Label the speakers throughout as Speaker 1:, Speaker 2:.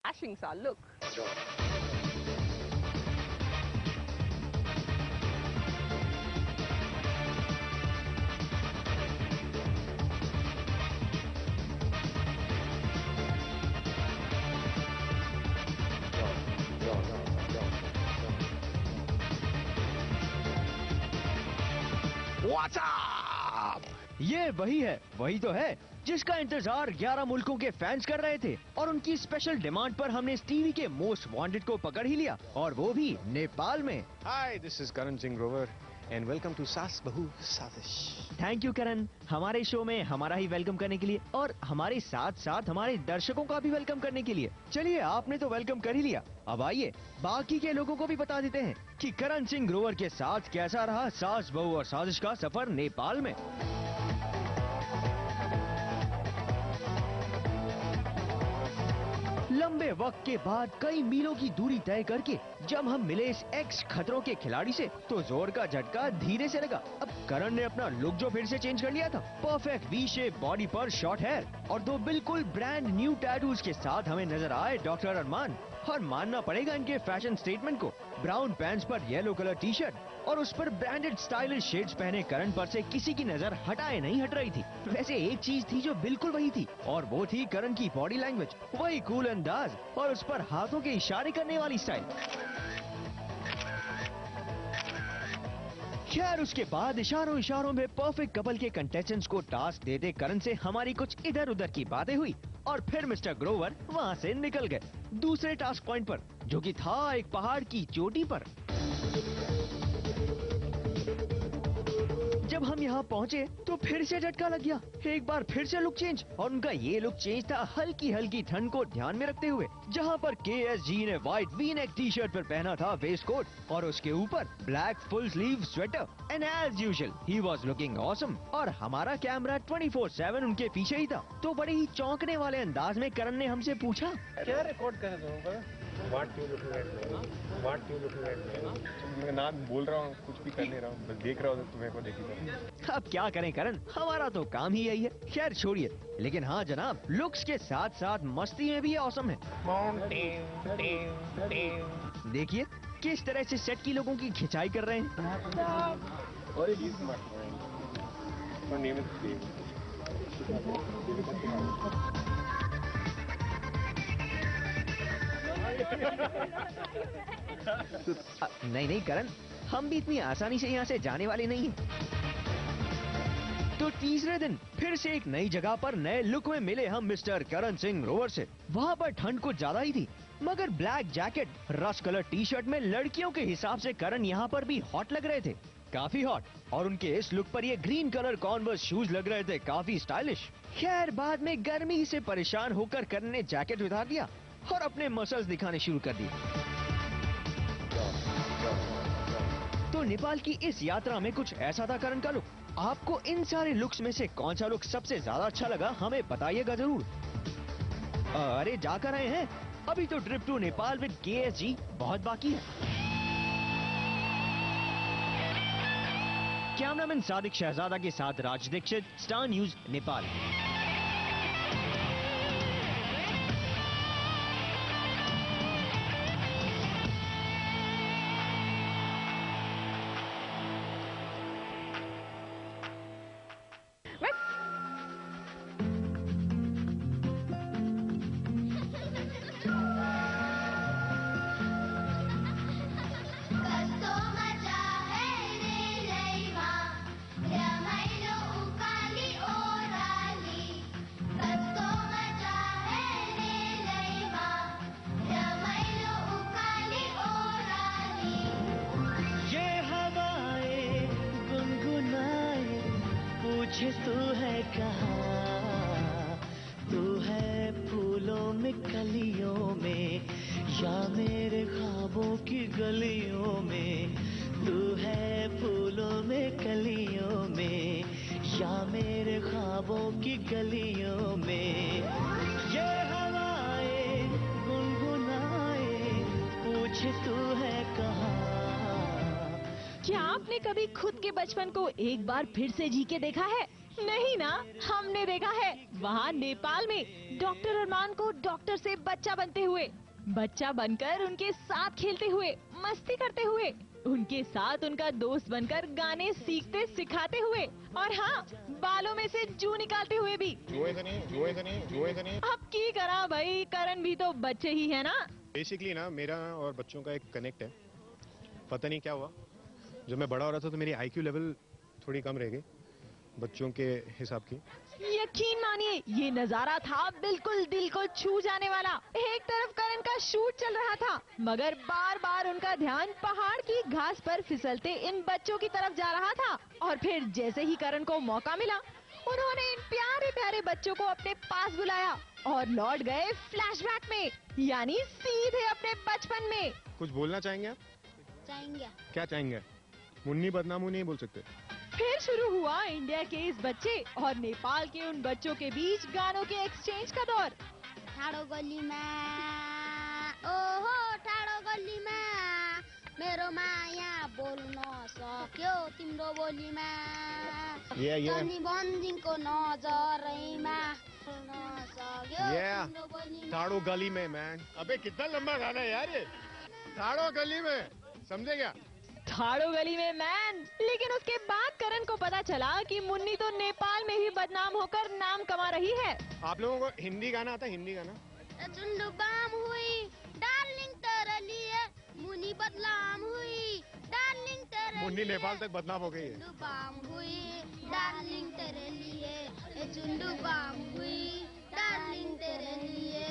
Speaker 1: Smashing our look.
Speaker 2: What's up? ये वही तो है जिसका इंतजार 11 मुल्कों के फैंस कर रहे थे और उनकी स्पेशल डिमांड पर हमने इस टीवी के मोस्ट वांटेड को पकड़ ही लिया और वो भी नेपाल में।
Speaker 3: Hi, this is Karan Singh Grover and welcome to Saas Bahu Saadish.
Speaker 2: Thank you Karan, हमारे शो में हमारा ही वेलकम करने के लिए और हमारे साथ साथ हमारे दर्शकों का भी वेलकम करने के लिए। चलिए, आपने तो वेलकम कर ही लिया, अब आइए बाकी के लोगों को भी बता देते हैं कि करण सिंह ग्रोवर के साथ कैसा रहा सास बहू और साजिश का सफर नेपाल में। लंबे वक्त के बाद कई मीलों की दूरी तय करके जब हम मिले इस एक्स खतरों के खिलाड़ी से तो जोर का झटका धीरे से लगा। अब करण ने अपना लुक जो फिर से चेंज कर लिया था, परफेक्ट वी शेप बॉडी पर शॉर्ट हेयर और दो बिल्कुल ब्रांड न्यू टैटूज के साथ हमें नजर आए डॉक्टर अरमान। और मानना पड़ेगा इनके फैशन स्टेटमेंट को, ब्राउन पैंट्स पर येलो कलर टी शर्ट और उस पर ब्रांडेड स्टाइलिश शेड्स पहने करण पर से किसी की नजर हटाए नहीं हट रही थी। वैसे एक चीज थी जो बिल्कुल वही थी और वो थी करण की बॉडी लैंग्वेज, वही कूल अंदाज और उस पर हाथों के इशारे करने वाली स्टाइल। खैर उसके बाद इशारों इशारों में परफेक्ट कपल के कंटेस्टेंट्स को टास्क देते करण से हमारी कुछ इधर उधर की बातें हुई और फिर मिस्टर ग्रोवर वहाँ से निकल गए दूसरे टास्क पॉइंट पर, जो कि था एक पहाड़ की चोटी पर। जब हम यहाँ पहुँचे तो फिर से झटका लग गया, एक बार फिर से लुक चेंज और उनका ये लुक चेंज था हल्की हल्की ठंड को ध्यान में रखते हुए, जहाँ पर KSG ने white V neck T shirt पर पहना था वेस्ट कोट और उसके ऊपर black full sleeve sweater and as usual ही वाज लुकिंग ऑसम। और हमारा कैमरा 24/7 उनके पीछे ही था। तो बड़े ही चौंकने वाले अंदाज में करण ने हमसे पूछा,
Speaker 3: क्या रिकॉर्ड कर रहे हो? What you looking at me? What you looking at me? मैं ना बोल रहा हूँ, कुछ भी कर नहीं रहा हूँ, बस देख रहा हूँ तो तुम्हें को देखी।
Speaker 2: अब क्या करें करण, हमारा तो काम ही यही है। खैर छोड़िए, लेकिन हाँ जनाब, लुक्स के साथ साथ मस्ती में भी ऑसम है। देखिए किस तरह से सेट की लोगों की खिंचाई कर रहे हैं।
Speaker 3: और एक नेम
Speaker 2: नहीं करण, हम भी इतनी आसानी से यहाँ से जाने वाले नहीं हैं। तो तीसरे दिन फिर से एक नई जगह पर नए लुक में मिले हम मिस्टर करण सिंह ग्रोवर से। वहाँ पर ठंड कुछ ज्यादा ही थी, मगर black jacket rust colour T shirt में लड़कियों के हिसाब से करण यहाँ पर भी हॉट लग रहे थे, काफी हॉट। और उनके इस लुक पर ये ग्रीन कलर कॉन्वर्स शूज लग रहे थे काफी स्टाइलिश। खैर बाद में गर्मी से परेशान होकर करण ने जैकेट उतार दिया और अपने मसल्स दिखाने शुरू कर दिए। तो नेपाल की इस यात्रा में कुछ ऐसा था करण का लुक। आपको इन सारे लुक्स में से कौन सा लुक सबसे ज्यादा अच्छा लगा, हमें बताइएगा जरूर। अरे जाकर आए हैं, अभी तो trip to Nepal with KSG बहुत बाकी है। कैमरामैन सादिक शहजादा के साथ राज दीक्षित, स्टार न्यूज नेपाल।
Speaker 4: पूछे तू है कहाँ, तू है फूलों में कलियों में या मेरे ख्वाबों की गलियों में, तू है फूलों में कलियों में या मेरे ख्वाबों की गलियों में। ये हवाएं गुनगुनाए पूछे तू है कहाँ।
Speaker 5: क्या आपने कभी खुद के बचपन को एक बार फिर से जी के देखा है? नहीं ना, हमने देखा है। वहाँ नेपाल में डॉक्टर अरमान को डॉक्टर से बच्चा बनते हुए, बच्चा बनकर उनके साथ खेलते हुए, मस्ती करते हुए, उनके साथ उनका दोस्त बनकर गाने सीखते सिखाते हुए, और हाँ, बालों में से जू निकालते हुए भी। अब की करा भाई, करण भी तो बच्चे ही है ना।
Speaker 3: बेसिकली ना मेरा और बच्चों का एक कनेक्ट है। पता नहीं क्या हुआ, जब मैं बड़ा हो रहा था तो मेरी IQ लेवल थोड़ी कम रह गई बच्चों के हिसाब की।
Speaker 5: यकीन मानिए, ये नजारा था बिल्कुल दिल को छू जाने वाला। एक तरफ करण का शूट चल रहा था, मगर बार बार उनका ध्यान पहाड़ की घास पर फिसलते इन बच्चों की तरफ जा रहा था। और फिर जैसे ही करण को मौका मिला, उन्होंने इन प्यारे प्यारे बच्चों को अपने पास बुलाया और लौट गए फ्लैशबैक में, यानी सीधे अपने बचपन में।
Speaker 3: कुछ बोलना चाहेंगे आप?
Speaker 1: चाहेंगे।
Speaker 3: क्या चाहेंगे? मुन्नी बदनामू नहीं बोल सकते।
Speaker 5: फिर शुरू हुआ इंडिया के इस बच्चे और नेपाल के उन बच्चों के बीच गानों के एक्सचेंज का दौर।
Speaker 1: ठाडो गल्लीमा ओहो ठाडो गल्लीमा मेरो माया बोल्न सक्यो तिम्रो बोलीमा जनी बन्दिङको नजरैमा बोल्न सक्यो तिम्रो बोलीमा।
Speaker 3: ठाडो गली में मैन। अबे कितना लंबा गाना है यार ये। ठाडो गली में, समझे क्या?
Speaker 5: ठाड़ो गली में मैन। लेकिन उसके बाद करण को पता चला कि मुन्नी तो नेपाल में ही बदनाम होकर नाम कमा रही है।
Speaker 3: आप लोगों को हिंदी गाना आता है? हिंदी गाना?
Speaker 1: चुन्डु बाम हुई डार्लिंग तेरे लिए मुनी बदनाम हुई डार्लिंग तेरे
Speaker 3: मुन्नी
Speaker 1: लिए।
Speaker 3: नेपाल तक बदनाम हो गई है।
Speaker 1: चुन्डु बाम हुई डार्लिंग तेरे लिए चुन्डु बाम हुई डार्लिंग तेरे लिए।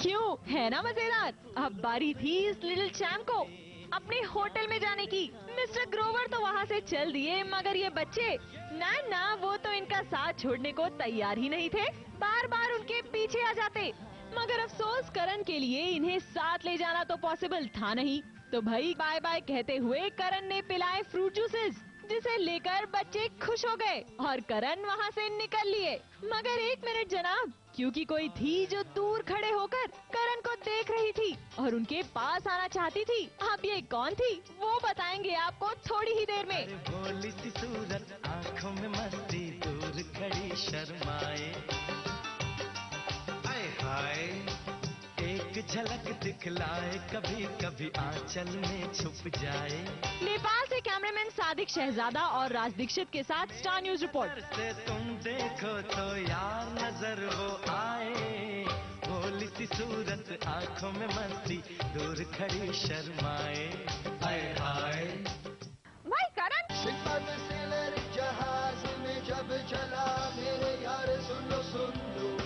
Speaker 5: क्यों, है ना मजेदार। अब बारी थी इस लिटिल चैम्प को अपने होटल में जाने की। मिस्टर ग्रोवर तो वहाँ से चल दिए, मगर ये बच्चे ना वो तो इनका साथ छोड़ने को तैयार ही नहीं थे। बार बार उनके पीछे आ जाते, मगर अफसोस करण के लिए इन्हें साथ ले जाना तो पॉसिबल था नहीं। तो भाई बाय बाय कहते हुए करण ने पिलाए फ्रूट जूसेस, जिसे लेकर बच्चे खुश हो गए और करण वहाँ से निकल लिए। मगर एक मिनट जनाब, क्योंकि कोई थी जो दूर खड़े होकर करण को देख रही थी और उनके पास आना चाहती थी। अब ये कौन थी वो बताएंगे आपको थोड़ी ही देर में।
Speaker 4: भोली सी सूरत, आंखों में मस्ती, दूर खड़ी शर्माए, आए हाय एक झलक दिखलाए, कभी कभी आंचल में छुप जाए।
Speaker 5: नेपाल से कैमरामैन सादिक शहजादा और राज दीक्षित के साथ स्टार न्यूज रिपोर्ट।
Speaker 4: से तुम देखो तो यार नजर वो आए, भोली सी सूरत, आंखों में मस्ती, दूर खड़ी शर्माए, आए हाय।
Speaker 5: भाई करण,
Speaker 6: जहाज में जब चला मेरे यार सुन लो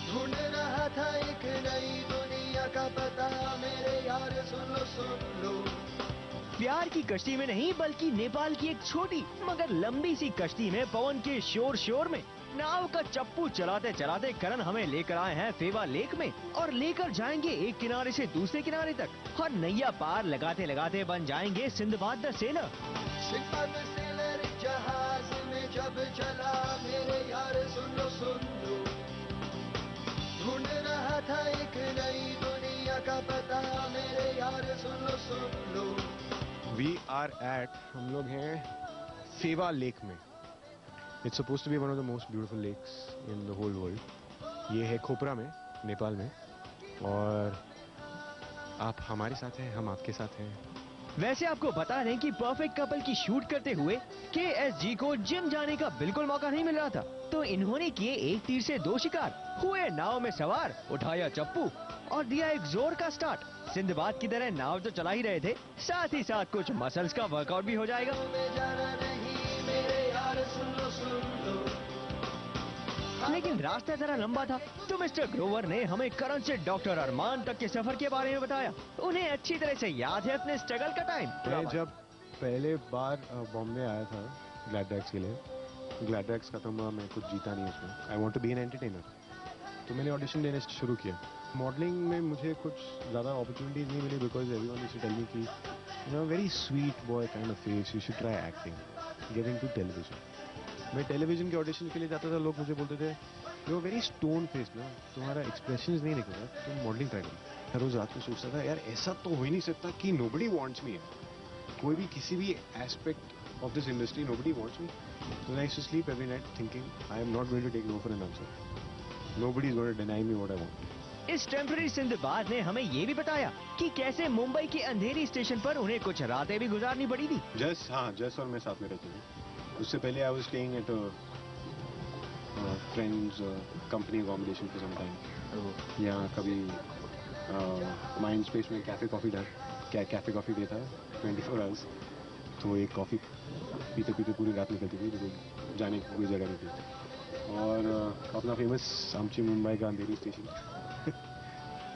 Speaker 6: ढूंढ रहा था एक नई दुनिया का पता मेरे यार सुन लो।
Speaker 2: प्यार की कश्ती में नहीं, बल्कि नेपाल की एक छोटी मगर लंबी सी कश्ती में पवन के शोर में नाव का चप्पू चलाते चलाते करण हमें लेकर आए हैं फेवा लेक में, और लेकर जाएंगे एक किनारे से दूसरे किनारे तक, और नैया पार लगाते लगाते बन जाएंगे Sinbad the seller.
Speaker 6: Sinbad seller जहाज में जब चला मेरे यार सुन लो ढूंढ रहा था एक नई दुनिया का पता मेरे यार सुन लो।
Speaker 3: We are at, हम लोग हैं फेवा लेक में। It's supposed to be one of the most beautiful lakes in the whole world. ये है खोपरा में, नेपाल में, और आप हमारे साथ हैं, हम आपके साथ हैं।
Speaker 2: वैसे आपको बता दें कि परफेक्ट कपल की शूट करते हुए KSG को जिम जाने का बिल्कुल मौका नहीं मिल रहा था, तो इन्होंने किए एक तीर से दो शिकार। हुए नाव में सवार, उठाया चप्पू और दिया एक जोर का स्टार्ट। सिंदबाद की तरह नाव तो चला ही रहे थे, साथ ही साथ कुछ मसल्स का वर्कआउट भी हो जाएगा। लेकिन रास्ता जरा लंबा था, तो मिस्टर ग्रोवर ने हमें करण से डॉक्टर अरमान तक के सफर के बारे में बताया। उन्हें अच्छी तरह से याद है अपने स्ट्रगल का टाइम।
Speaker 3: मैं जब पहले बार बॉम्बे आया था ग्लैडवैक्स के लिए, ग्लैडवैक्स खत्म हुआ, मैं कुछ जीता नहीं उसमें। I want to be an entertainer, तो मैंने ऑडिशन देने शुरू किया। मॉडलिंग में मुझे कुछ ज़्यादा अपॉर्चुनिटीज नहीं मिली, because everyone used to tell me कि you know very sweet boy kind of face, you should try acting, get into television. मैं टेलीविजन के ऑडिशन के लिए जाता था, लोग मुझे बोलते थे यू वेरी स्टोन फेस ना, तुम्हारा एक्सप्रेशंस नहीं निकल, तुम मॉडलिंग ट्राई करो। हर रोज रात को सोचता था यार ऐसा तो हो ही नहीं सकता कि नोबडी वांट्स मी, कोई भी किसी भी aspect of this industry nobody wants me. So I used to sleep every night thinking I am not going to take no for an answer. Nobody is going to deny me what I want.
Speaker 2: इस temporary Sinbad ने हमें ये भी बताया कि कैसे मुंबई के अंधेरी station पर उन्हें कुछ रातें भी गुजारनी पड़ी थी।
Speaker 3: जस और मैं साथ में रहते थे। उससे पहले I was staying at a friend's company accommodation for some time. यहाँ कभी माइंड स्पेस में कैफे कॉफी देता है 24 आवर्स। तो एक कॉफी पीते पीते पूरी रात निकलती थी, तो जाने की कोई जगह नहीं थी। और अपना फेमस आमची मुंबई का अंधेरी स्टेशन।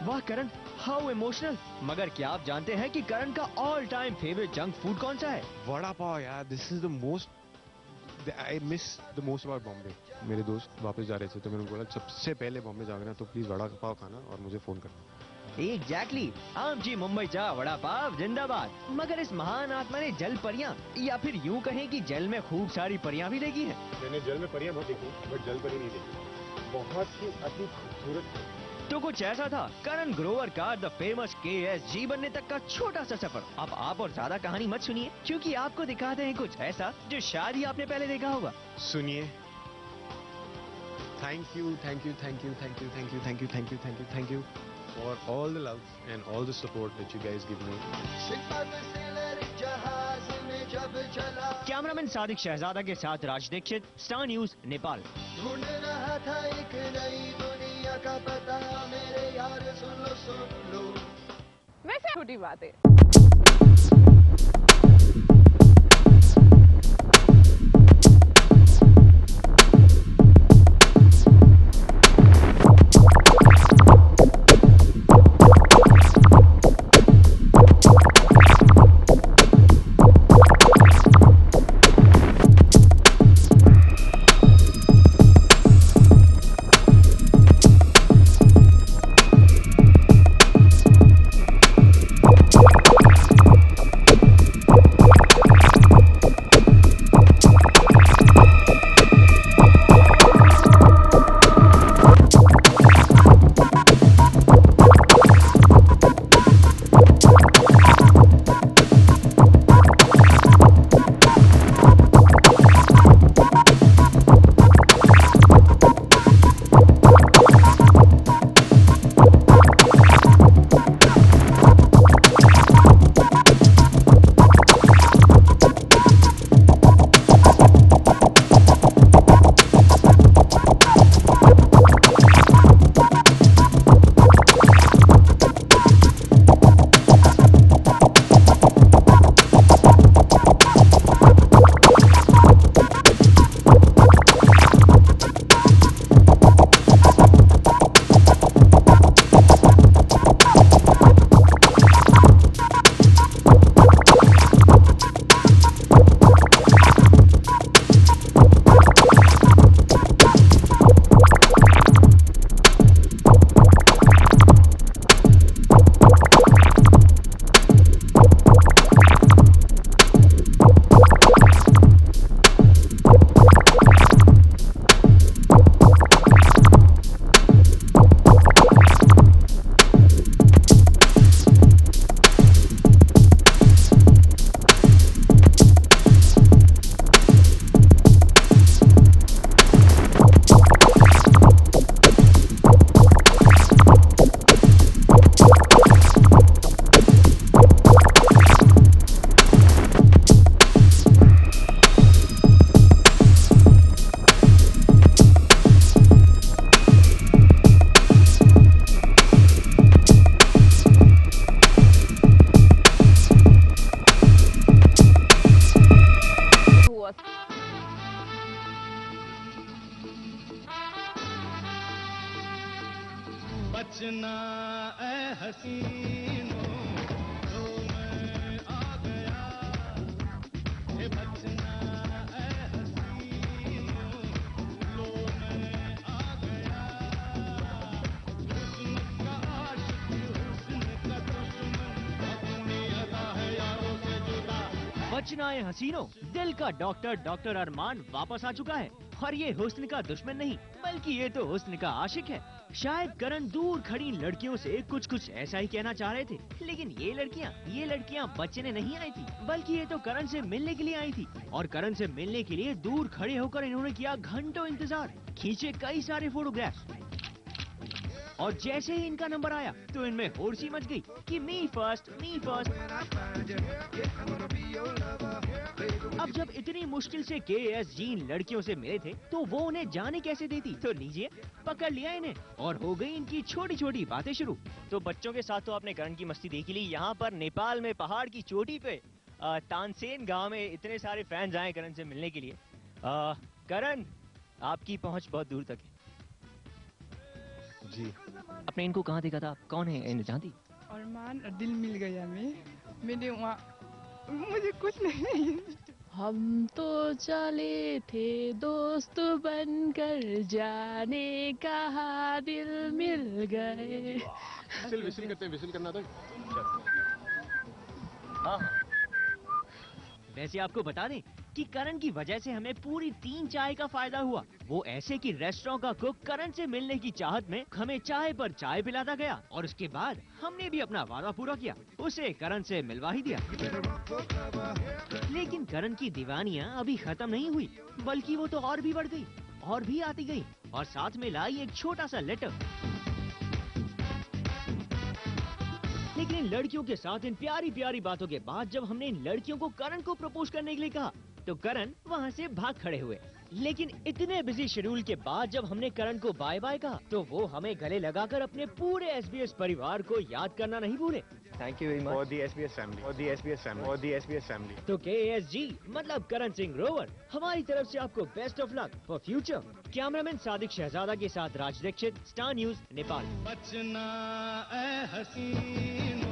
Speaker 2: वाह करण, हाउ इमोशनल। मगर क्या आप जानते हैं कि करण का all time favourite junk food कौन सा है?
Speaker 3: वड़ा पाव यार, this is the most I miss the most about Bombay. मेरे दोस्त वापस जा रहे थे तो मैंने बोला सबसे पहले बॉम्बे जाना तो प्लीज वड़ा पाव खाना और मुझे फोन करना।
Speaker 2: एग्जैक्टली, आम जी मुंबई जा वड़ा पाव जिंदाबाद। मगर इस महान आत्मा ने जल परियां या फिर यूं कहें कि जल में खूब सारी परियां भी देखी हैं।
Speaker 3: मैंने जल में परियां बहुत देखी, बट जल परी नहीं देखी। बहुत ही अति खूबसूरत।
Speaker 2: तो कुछ ऐसा था करण ग्रोवर का द फेमस KSG बनने तक का छोटा सा सफर। अब आप और ज्यादा कहानी मत सुनिए, क्योंकि आपको दिखाते हैं कुछ ऐसा जो शायद ही आपने पहले देखा होगा।
Speaker 3: सुनिए। Thank you for all the love and all the support that you guys give me.
Speaker 2: Cameraman Sadiq Shahzada के साथ राज दीक्षित, स्टार न्यूज, नेपाल।
Speaker 6: ढूंढ रहा था एक नई दुनिया का पता, मेरे यार सुन लो।
Speaker 5: वैसे छोटी बात है।
Speaker 4: बचना ए हसीनो तो मैं आ गया, ये बचना ए हसीनो लो मैं आ गया, हुस्न का आशिक हुस्न का दुश्मन अपनी अदा है यारों से जुदा।
Speaker 2: बचना ए हसीनो, दिल का डॉक्टर अरमान वापस आ चुका है और ये हुस्न का दुश्मन नहीं बल्कि ये तो हुस्न का आशिक है। शायद करण दूर खड़ी लड़कियों से कुछ ऐसा ही कहना चाह रहे थे, लेकिन ये लड़कियां बचने नहीं आई थी बल्कि ये तो करण से मिलने के लिए आई थी। और करण से मिलने के लिए दूर खड़े होकर इन्होंने किया घंटों इंतजार, खींचे कई सारे फोटोग्राफ्स। और जैसे ही इनका नंबर आया तो इनमें होड़ सी मच गई कि मी फर्स्ट मी फर्स्ट। अब जब इतनी मुश्किल से KSG इन लड़कियों से मिले थे तो वो उन्हें जाने कैसे देती। तो लीजिए पकड़ लिया इन्हें और हो गई इनकी छोटी छोटी बातें शुरू। तो बच्चों के साथ तो आपने करण की मस्ती देखी ली। यहाँ पर नेपाल में पहाड़ की चोटी पे तानसेन गांव में इतने सारे फैंस आए करण से मिलने के लिए। करण, आपकी पहुंच बहुत दूर तक है
Speaker 3: जी।
Speaker 2: आपने इनको कहाँ देखा था? कौन है इन्हें जानती?
Speaker 7: अरमान और दिल मिल गया मैंने वहाँ, मुझे कुछ नहीं। हम तो चले थे दोस्त बनकर, जाने कहाँ दिल मिल गए।
Speaker 3: विसिल करते हैं, विसिल करना था।
Speaker 2: हाँ। वैसे आपको बता दें कि करण की वजह से हमें पूरी 3 चाय का फायदा हुआ। वो ऐसे कि रेस्टोरेंट का कुक करण से मिलने की चाहत में हमें चाय पर चाय पिलाता गया और उसके बाद हमने भी अपना वादा पूरा किया, उसे करण से मिलवा ही दिया। लेकिन करण की दीवानियां अभी खत्म नहीं हुई, बल्कि वो तो और भी बढ़ गई और भी आती गई और साथ में लाई एक छोटा सा लेटर। लेकिन इन लड़कियों के साथ इन प्यारी प्यारी बातों के बाद जब हमने इन लड़कियों को करण को प्रपोज करने के लिए कहा तो करण वहाँ से भाग खड़े हुए। लेकिन इतने बिजी शेड्यूल के बाद जब हमने करण को बाय बाय कहा तो वो हमें गले लगाकर अपने पूरे SBS परिवार को याद करना नहीं भूले।
Speaker 3: Thank you very much for the SBS family, for the SBS family, for the SBS family.
Speaker 2: तो KSG मतलब करण सिंह ग्रोवर, हमारी तरफ से आपको best of luck for future. Cameraman Sadiq Shahzada के साथ राज दीक्षित, स्टार न्यूज नेपाल।
Speaker 4: बचना ए हसीन